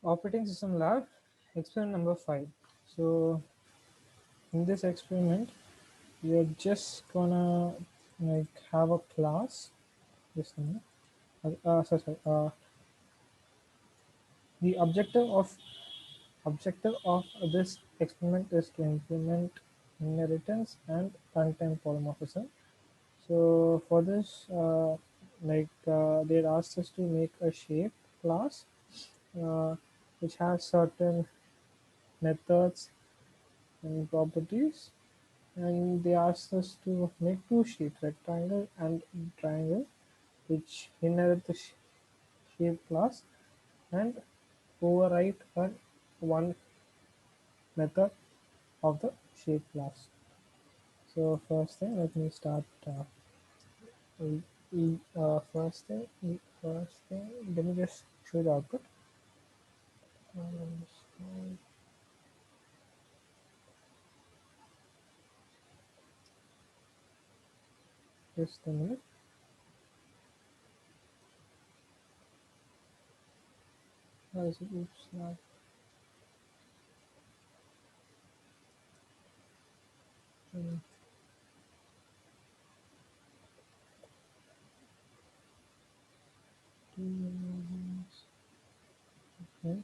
Operating system lab, experiment number 5. So in this experiment, we are just gonna like have a class. Just a minute. Sorry. The objective of this experiment is to implement inheritance and runtime polymorphism. So for this, they asked us to make a shape class uh, which has certain methods and properties, and they asked us to make two shapes, rectangle and triangle, which inherit the shape class and overwrite one method of the shape class. So first thing, let me start. First thing, let me just show the output. So just a minute. Why is it? Oops, not. um, Okay.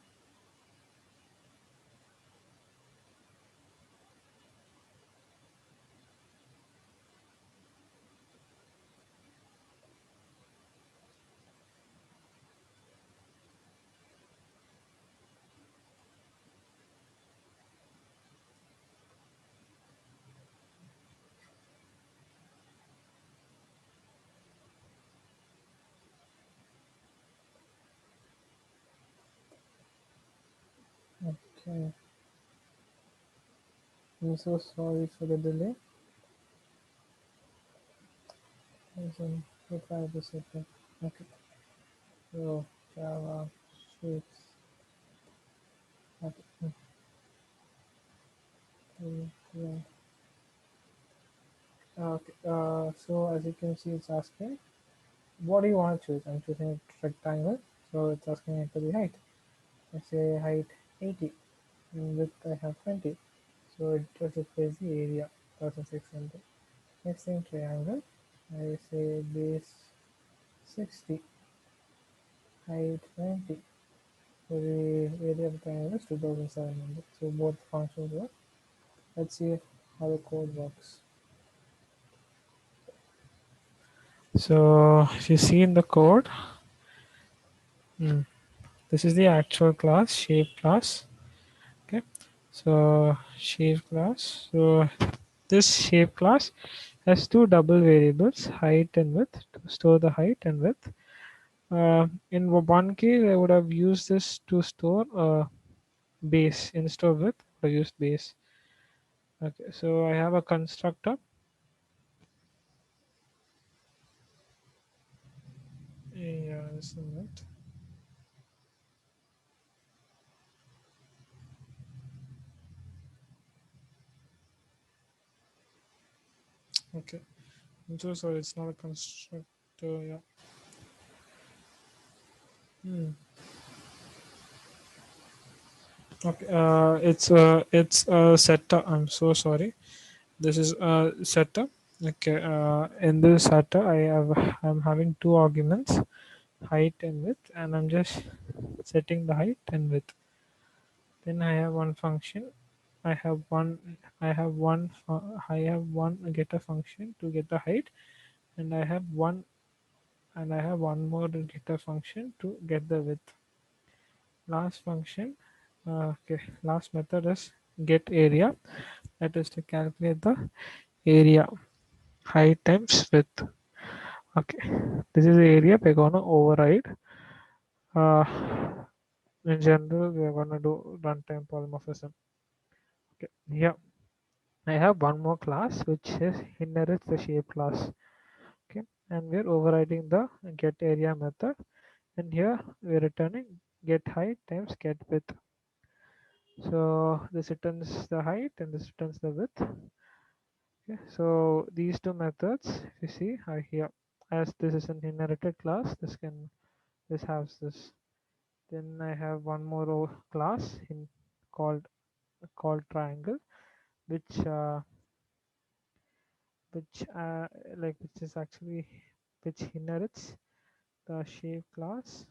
Okay. I'm so sorry for the delay. We'll try this again. Okay. So Java shapes. Okay. Yeah. Okay. So as you can see, it's asking, what do you want to choose? I'm choosing a rectangle, so it's asking me for the height. I say height 80, and width I have 20, so it just replaces the area 1600. Next thing, triangle. I say base 60, height 20. So the area of the triangle is 2700. So both functions work. Let's see how the code works. So if you see in the code, hmm, this is the actual class, shape class. Okay. So shape class. So this shape class has two double variables, height and width, to store the height and width. In one case, I would have used this to store base instead of width. I used base. Okay, so I have a constructor. Yeah, this is it. Okay, I'm so sorry, it's not a constructor. Yeah. Hmm. Okay, it's a setter. I'm so sorry. This is a setter. Okay, in this setter, I'm having two arguments, height and width, and I'm just setting the height and width. Then I have one function. I have one getter function to get the height, and I have one more getter function to get the width. Last function, okay, last method is get area. That is to calculate the area, height times width. Okay, this is the area we're gonna override. Uh, in general, we're gonna do runtime polymorphism. Okay, yeah, I have one more class which is inherits the shape class. Okay, and we're overriding the get area method, and here we're returning get height times get width. So this returns the height and this returns the width. Okay, so these two methods, if you see, are here. As this is an inherited class, this has this. Then I have one more class in called triangle, which uh, which like which is actually which inherits the shape class.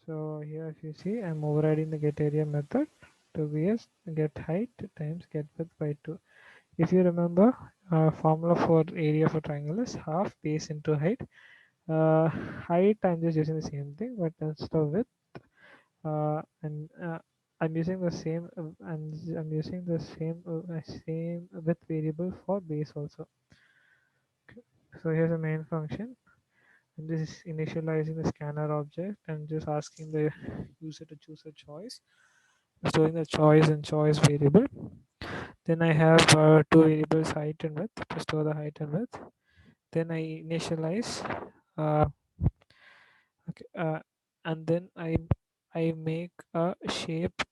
So here if you see, I'm overriding the get area method to be as get height times get width by 2. If you remember, formula for area for triangle is half base into height. Height I'm just using the same thing, but instead of width, and I'm using the same I'm using the same width variable for base also. Okay. So here's the main function. I'm just initializing the scanner object and just asking the user to choose a choice, storing the choice and choice variable. Then I have two variables, height and width, to store the height and width. Then I initialize, uh, okay, and then I make a shape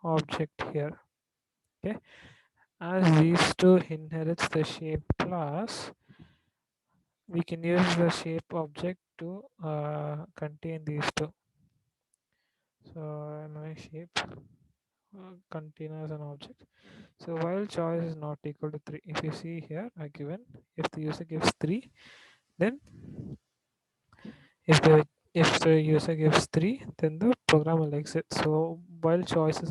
object here. Okay, as these two inherits the shape class, we can use the shape object to contain these two. So my shape container as an object. So while choice is not equal to 3, if you see here are given, if the user gives 3, then if the user gives 3, then the program will exit. So while choice is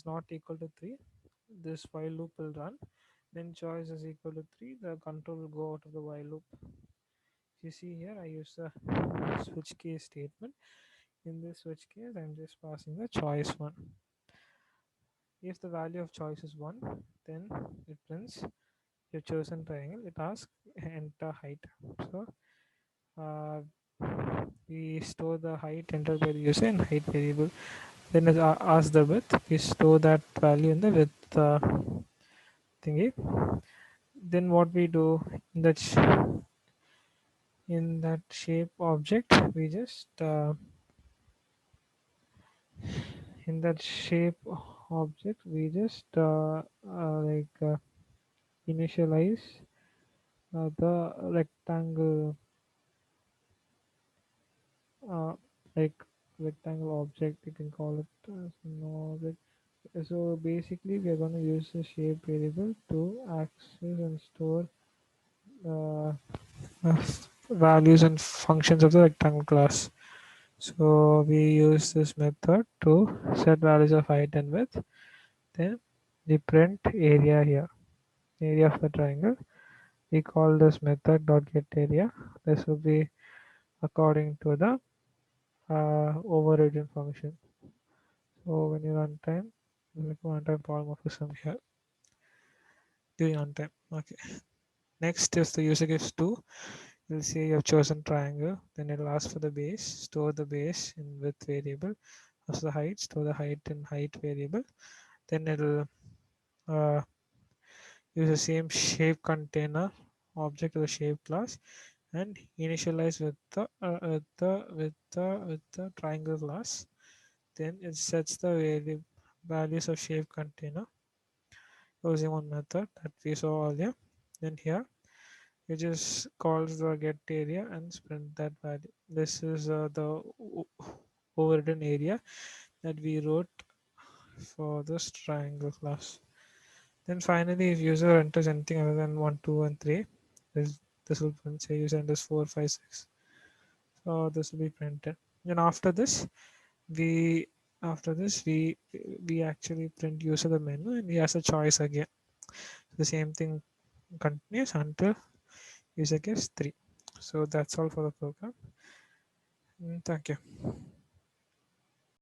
not equal to 3, this while loop will run. When choice is equal to 3, the control will go out of the while loop. You see here I use the switch case statement. In this switch case I'm just passing the choice 1. If the value of choice is 1, then it prints your chosen triangle. It asks enter height. So uh, we store the height entered by the user in height variable. Then it asks the width. We store that value in the width thingy. Then what we do in that shape object, we just in that shape object we just initialize the rectangle, uh, like rectangle object, you can call it as an object. So basically we are going to use the shape variable to access and store uh, uh, values and functions of the rectangle class. So we use this method to set values of height and width. Then we print area here, area of the triangle. We call this method dot get area. This will be according to the overridden function. So when you run time, like runtime polymorphism here during runtime. Okay. Next, if the user gives 2, you'll see you have chosen triangle. Then it'll ask for the base, store the base in width variable. As the height, store the height in height variable. Then it'll uh, use the same shape container object of the shape class and initialize with the triangle class. Then it sets the values of shape container using one method that we saw earlier. Then here it just calls the get area and print that value. This is the overridden area that we wrote for this triangle class. Then finally, if user enters anything other than 1, 2, and 3, this will print. Say user enters 4, 5, 6. So this will be printed. And we after this we actually print user the menu and he has a choice again. The same thing continues until user gives 3. So that's all for the program. Thank you.